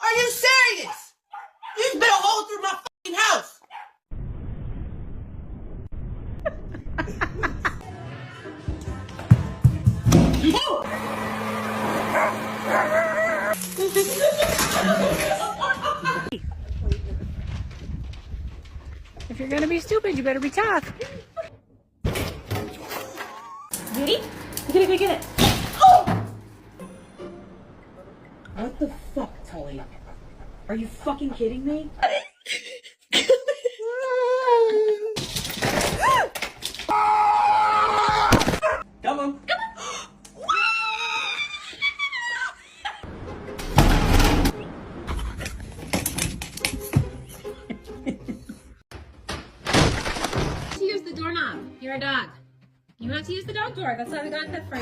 Are you serious? You've been a hole through my fucking house. If you're gonna be stupid, you better be tough. Ready? Get it, get it. What the fuck, Tully? Are you fucking kidding me? Come on. To use the doorknob. You're a dog. You have to use the dog door. That's why we got that for you.